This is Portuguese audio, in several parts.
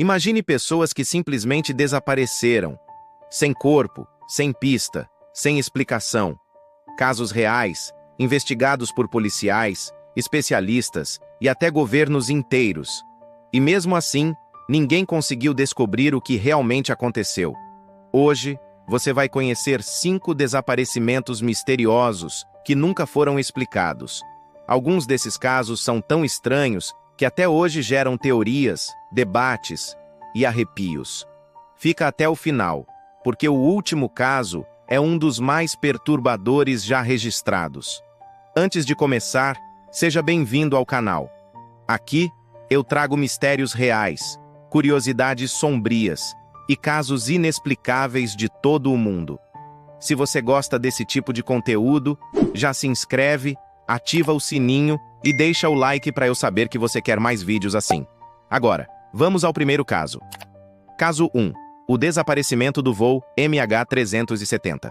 Imagine pessoas que simplesmente desapareceram, sem corpo, sem pista, sem explicação. Casos reais, investigados por policiais, especialistas e até governos inteiros. E mesmo assim, ninguém conseguiu descobrir o que realmente aconteceu. Hoje, você vai conhecer 5 desaparecimentos misteriosos que nunca foram explicados. Alguns desses casos são tão estranhos que até hoje geram teorias, debates e arrepios. Fica até o final, porque o último caso é um dos mais perturbadores já registrados. Antes de começar, seja bem-vindo ao canal. Aqui, eu trago mistérios reais, curiosidades sombrias e casos inexplicáveis de todo o mundo. Se você gosta desse tipo de conteúdo, já se inscreve, ativa o sininho e deixa o like para eu saber que você quer mais vídeos assim. Agora, vamos ao primeiro caso. Caso 1. O desaparecimento do voo MH370.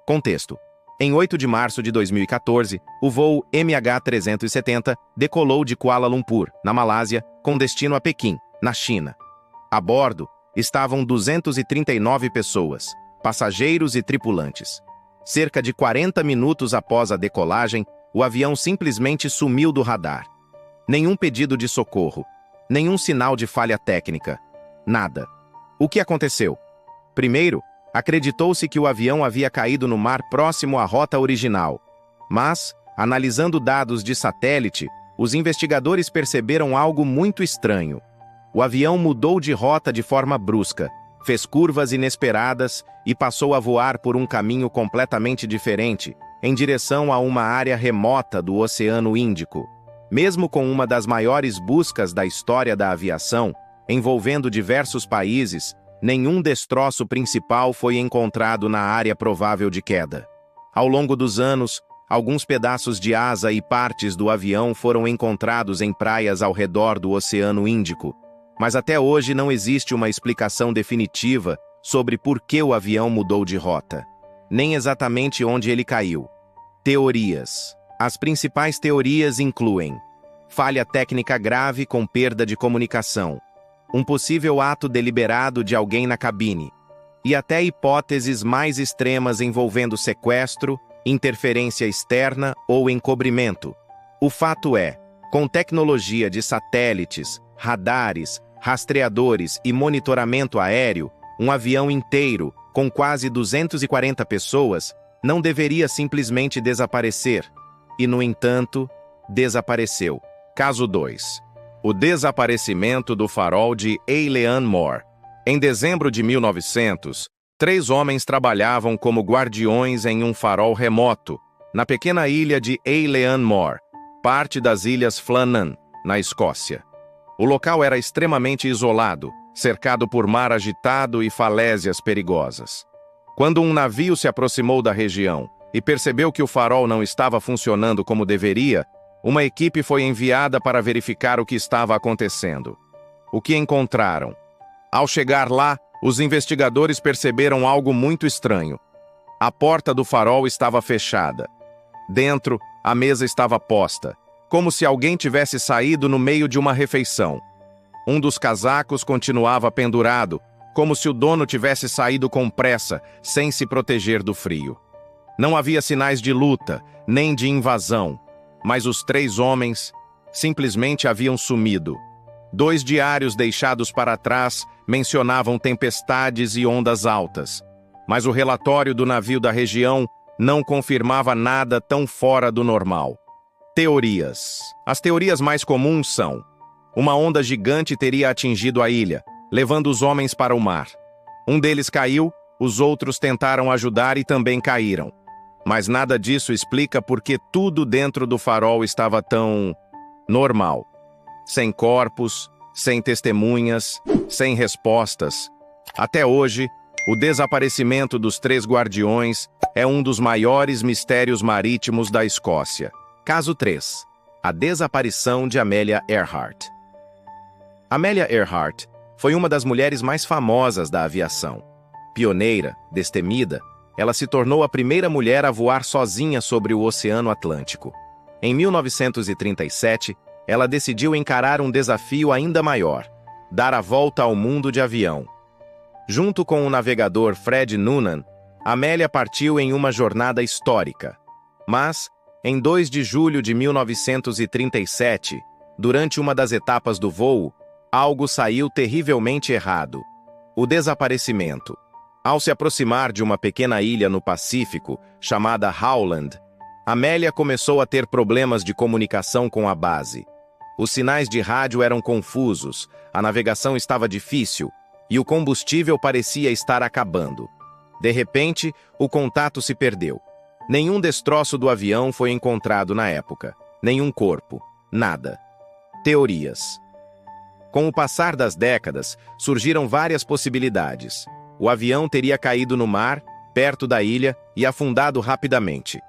Contexto. Em 8 de março de 2014, o voo MH370 decolou de Kuala Lumpur, na Malásia, com destino a Pequim, na China. A bordo estavam 239 pessoas, passageiros e tripulantes. Cerca de 40 minutos após a decolagem, o avião simplesmente sumiu do radar. Nenhum pedido de socorro, nenhum sinal de falha técnica, nada. O que aconteceu? Primeiro, acreditou-se que o avião havia caído no mar próximo à rota original. Mas, analisando dados de satélite, os investigadores perceberam algo muito estranho. O avião mudou de rota de forma brusca, fez curvas inesperadas e passou a voar por um caminho completamente diferente, em direção a uma área remota do Oceano Índico. Mesmo com uma das maiores buscas da história da aviação, envolvendo diversos países, nenhum destroço principal foi encontrado na área provável de queda. Ao longo dos anos, alguns pedaços de asa e partes do avião foram encontrados em praias ao redor do Oceano Índico, mas até hoje não existe uma explicação definitiva sobre por que o avião mudou de rota, nem exatamente onde ele caiu. Teorias. As principais teorias incluem falha técnica grave com perda de comunicação, um possível ato deliberado de alguém na cabine, e até hipóteses mais extremas envolvendo sequestro, interferência externa ou encobrimento. O fato é, com tecnologia de satélites, radares, rastreadores e monitoramento aéreo, um avião inteiro, com quase 240 pessoas, não deveria simplesmente desaparecer. E, no entanto, desapareceu. Caso 2. O desaparecimento do farol de Eilean Mor. Em dezembro de 1900, 3 homens trabalhavam como guardiões em um farol remoto, na pequena ilha de Eilean Mor, parte das Ilhas Flannan, na Escócia. O local era extremamente isolado, cercado por mar agitado e falésias perigosas. Quando um navio se aproximou da região e percebeu que o farol não estava funcionando como deveria, uma equipe foi enviada para verificar o que estava acontecendo. O que encontraram? Ao chegar lá, os investigadores perceberam algo muito estranho. A porta do farol estava fechada. Dentro, a mesa estava posta, como se alguém tivesse saído no meio de uma refeição. Um dos casacos continuava pendurado, como se o dono tivesse saído com pressa, sem se proteger do frio. Não havia sinais de luta, nem de invasão, mas os 3 homens simplesmente haviam sumido. 2 diários deixados para trás mencionavam tempestades e ondas altas, mas o relatório do navio da região não confirmava nada tão fora do normal. Teorias. As teorias mais comuns são: uma onda gigante teria atingido a ilha, levando os homens para o mar. Um deles caiu, os outros tentaram ajudar e também caíram. Mas nada disso explica por que tudo dentro do farol estava tão normal. Sem corpos, sem testemunhas, sem respostas. Até hoje, o desaparecimento dos 3 guardiões é um dos maiores mistérios marítimos da Escócia. Caso 3. A desaparição de Amelia Earhart. Amelia Earhart foi uma das mulheres mais famosas da aviação. Pioneira, destemida, ela se tornou a primeira mulher a voar sozinha sobre o Oceano Atlântico. Em 1937, ela decidiu encarar um desafio ainda maior: dar a volta ao mundo de avião. Junto com o navegador Fred Noonan, Amélia partiu em uma jornada histórica. Mas, em 2 de julho de 1937, durante uma das etapas do voo, algo saiu terrivelmente errado. O desaparecimento. Ao se aproximar de uma pequena ilha no Pacífico, chamada Howland, Amélia começou a ter problemas de comunicação com a base. Os sinais de rádio eram confusos, a navegação estava difícil e o combustível parecia estar acabando. De repente, o contato se perdeu. Nenhum destroço do avião foi encontrado na época. Nenhum corpo. Nada. Teorias. Com o passar das décadas, surgiram várias possibilidades. O avião teria caído no mar, perto da ilha, e afundado rapidamente.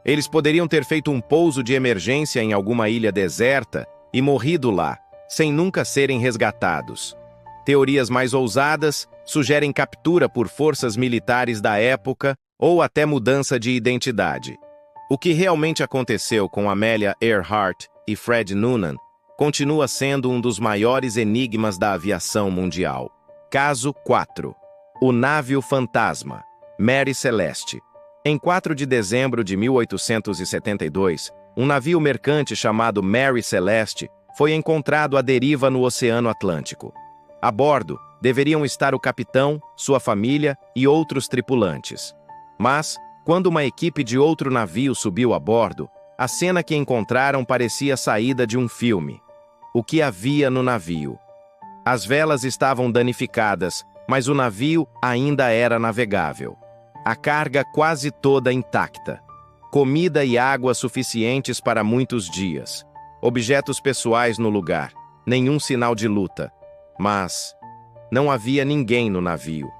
Eles poderiam ter feito um pouso de emergência em alguma ilha deserta e morrido lá, sem nunca serem resgatados. Teorias mais ousadas sugerem captura por forças militares da época ou até mudança de identidade. O que realmente aconteceu com Amelia Earhart e Fred Noonan continua sendo um dos maiores enigmas da aviação mundial. Caso 4. O navio fantasma, Mary Celeste. Em 4 de dezembro de 1872, um navio mercante chamado Mary Celeste foi encontrado à deriva no Oceano Atlântico. A bordo, deveriam estar o capitão, sua família e outros tripulantes. Mas, quando uma equipe de outro navio subiu a bordo, a cena que encontraram parecia saída de um filme. O que havia no navio? As velas estavam danificadas, mas o navio ainda era navegável. A carga quase toda intacta. Comida e água suficientes para muitos dias. Objetos pessoais no lugar. Nenhum sinal de luta. Mas não havia ninguém no navio.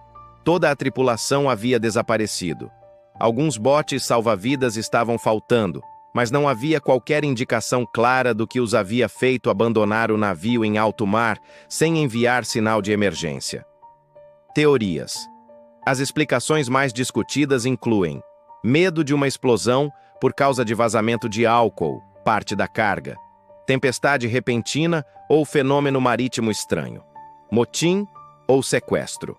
Toda a tripulação havia desaparecido. Alguns botes salva-vidas estavam faltando, mas não havia qualquer indicação clara do que os havia feito abandonar o navio em alto mar sem enviar sinal de emergência. Teorias. As explicações mais discutidas incluem medo de uma explosão por causa de vazamento de álcool, parte da carga, tempestade repentina ou fenômeno marítimo estranho, motim ou sequestro.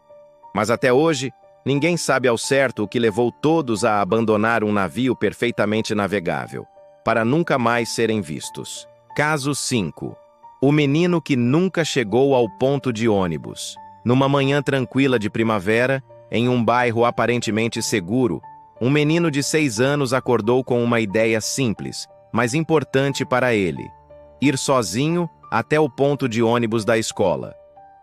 Mas até hoje, ninguém sabe ao certo o que levou todos a abandonar um navio perfeitamente navegável, para nunca mais serem vistos. Caso 5. O menino que nunca chegou ao ponto de ônibus. Numa manhã tranquila de primavera, em um bairro aparentemente seguro, um menino de 6 anos acordou com uma ideia simples, mas importante para ele: ir sozinho até o ponto de ônibus da escola.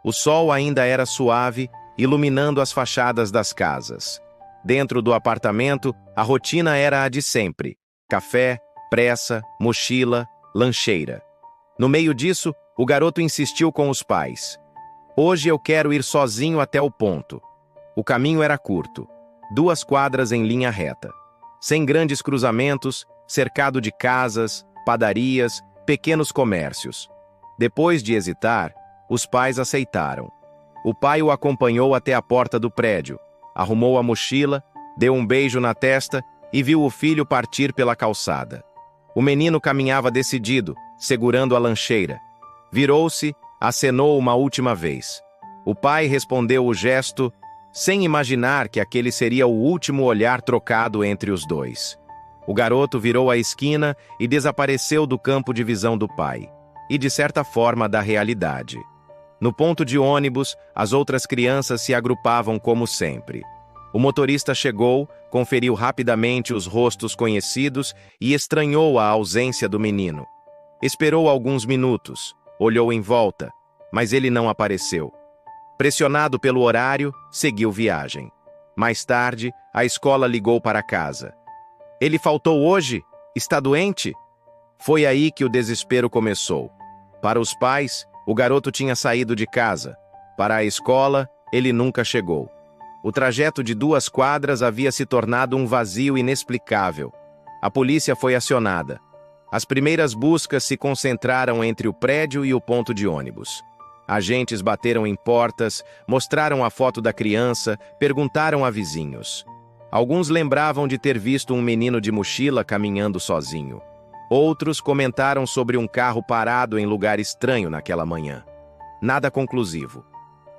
O sol ainda era suave, iluminando as fachadas das casas. Dentro do apartamento, a rotina era a de sempre: café, pressa, mochila, lancheira. No meio disso, o garoto insistiu com os pais: hoje eu quero ir sozinho até o ponto. O caminho era curto, 2 quadras em linha reta, sem grandes cruzamentos, cercado de casas, padarias, pequenos comércios. Depois de hesitar, os pais aceitaram. O pai o acompanhou até a porta do prédio, arrumou a mochila, deu um beijo na testa e viu o filho partir pela calçada. O menino caminhava decidido, segurando a lancheira. Virou-se, acenou uma última vez. O pai respondeu o gesto, sem imaginar que aquele seria o último olhar trocado entre os dois. O garoto virou a esquina e desapareceu do campo de visão do pai, e de certa forma da realidade. No ponto de ônibus, as outras crianças se agrupavam como sempre. O motorista chegou, conferiu rapidamente os rostos conhecidos e estranhou a ausência do menino. Esperou alguns minutos, olhou em volta, mas ele não apareceu. Pressionado pelo horário, seguiu viagem. Mais tarde, a escola ligou para casa. Ele faltou hoje? Está doente? Foi aí que o desespero começou. Para os pais, o garoto tinha saído de casa. Para a escola, ele nunca chegou. O trajeto de 2 quadras havia se tornado um vazio inexplicável. A polícia foi acionada. As primeiras buscas se concentraram entre o prédio e o ponto de ônibus. Agentes bateram em portas, mostraram a foto da criança, perguntaram a vizinhos. Alguns lembravam de ter visto um menino de mochila caminhando sozinho. Outros comentaram sobre um carro parado em lugar estranho naquela manhã. nada conclusivo.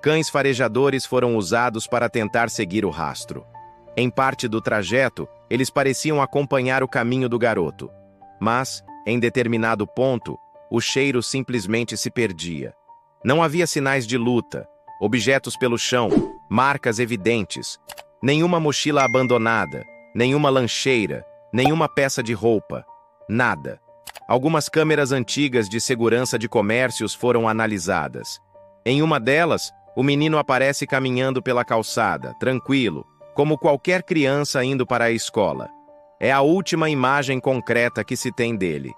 Cães farejadores foram usados para tentar seguir o rastro. Em parte do trajeto, eles pareciam acompanhar o caminho do garoto. Mas, em determinado ponto, o cheiro simplesmente se perdia. Não havia sinais de luta, objetos pelo chão, marcas evidentes, nenhuma mochila abandonada, nenhuma lancheira, nenhuma peça de roupa, nada. Algumas câmeras antigas de segurança de comércios foram analisadas. Em uma delas, o menino aparece caminhando pela calçada, tranquilo, como qualquer criança indo para a escola. É a última imagem concreta que se tem dele.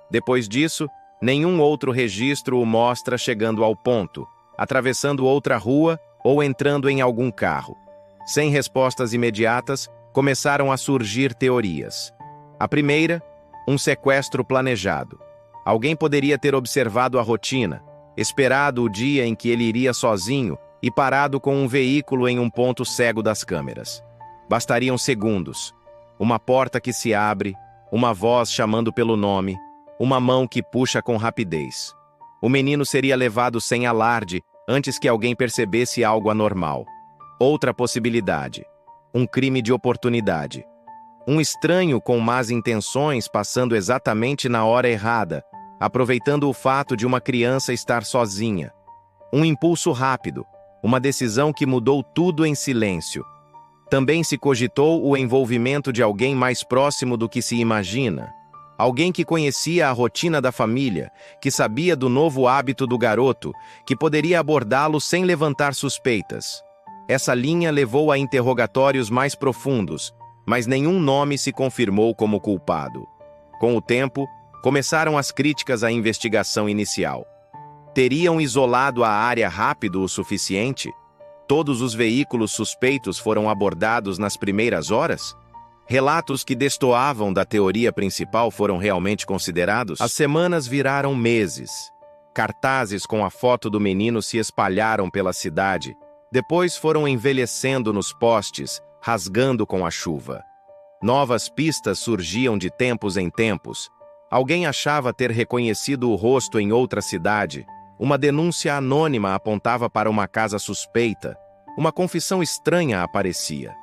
Depois disso, nenhum outro registro o mostra chegando ao ponto, atravessando outra rua ou entrando em algum carro. Sem respostas imediatas, começaram a surgir teorias. A primeira, um sequestro planejado. Alguém poderia ter observado a rotina, esperado o dia em que ele iria sozinho e parado com um veículo em um ponto cego das câmeras. Bastariam segundos. Uma porta que se abre, uma voz chamando pelo nome, uma mão que puxa com rapidez. O menino seria levado sem alarde antes que alguém percebesse algo anormal. Outra possibilidade. Um crime de oportunidade. Um estranho com más intenções passando exatamente na hora errada, aproveitando o fato de uma criança estar sozinha. Um impulso rápido, uma decisão que mudou tudo em silêncio. Também se cogitou o envolvimento de alguém mais próximo do que se imagina. Alguém que conhecia a rotina da família, que sabia do novo hábito do garoto, que poderia abordá-lo sem levantar suspeitas. Essa linha levou a interrogatórios mais profundos, mas nenhum nome se confirmou como culpado. Com o tempo, começaram as críticas à investigação inicial. Teriam isolado a área rápido o suficiente? Todos os veículos suspeitos foram abordados nas primeiras horas? Relatos que destoavam da teoria principal foram realmente considerados? As semanas viraram meses. Cartazes com a foto do menino se espalharam pela cidade. Depois foram envelhecendo nos postes, rasgando com a chuva. Novas pistas surgiam de tempos em tempos. Alguém achava ter reconhecido o rosto em outra cidade. Uma denúncia anônima apontava para uma casa suspeita. Uma confissão estranha aparecia.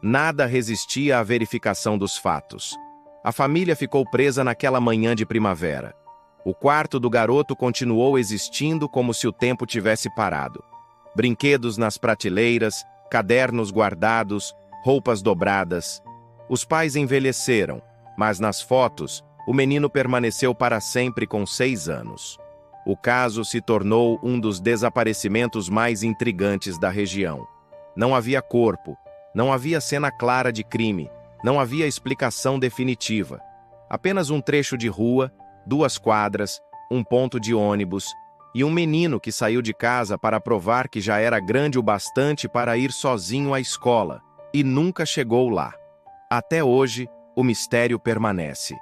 Nada resistia à verificação dos fatos. A família ficou presa naquela manhã de primavera. O quarto do garoto continuou existindo como se o tempo tivesse parado. Brinquedos nas prateleiras, cadernos guardados, roupas dobradas. Os pais envelheceram, mas nas fotos, o menino permaneceu para sempre com 6 anos. O caso se tornou um dos desaparecimentos mais intrigantes da região. Não havia corpo, não havia cena clara de crime, não havia explicação definitiva. Apenas um trecho de rua, 2 quadras, um ponto de ônibus e um menino que saiu de casa para provar que já era grande o bastante para ir sozinho à escola e nunca chegou lá. Até hoje, o mistério permanece.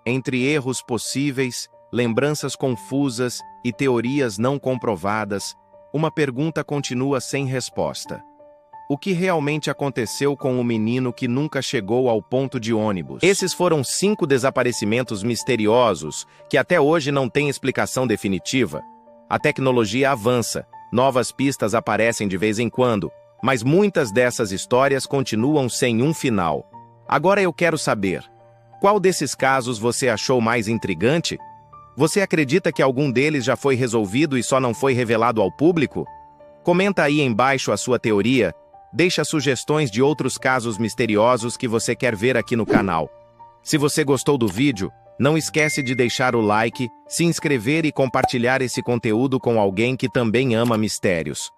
Entre erros possíveis, lembranças confusas e teorias não comprovadas, uma pergunta continua sem resposta. O que realmente aconteceu com o menino que nunca chegou ao ponto de ônibus? Esses foram 5 desaparecimentos misteriosos que até hoje não têm explicação definitiva. A tecnologia avança, novas pistas aparecem de vez em quando, mas muitas dessas histórias continuam sem um final. Agora eu quero saber, qual desses casos você achou mais intrigante? Você acredita que algum deles já foi resolvido e só não foi revelado ao público? Comenta aí embaixo a sua teoria. Deixa sugestões de outros casos misteriosos que você quer ver aqui no canal. Se você gostou do vídeo, não esquece de deixar o like, se inscrever e compartilhar esse conteúdo com alguém que também ama mistérios.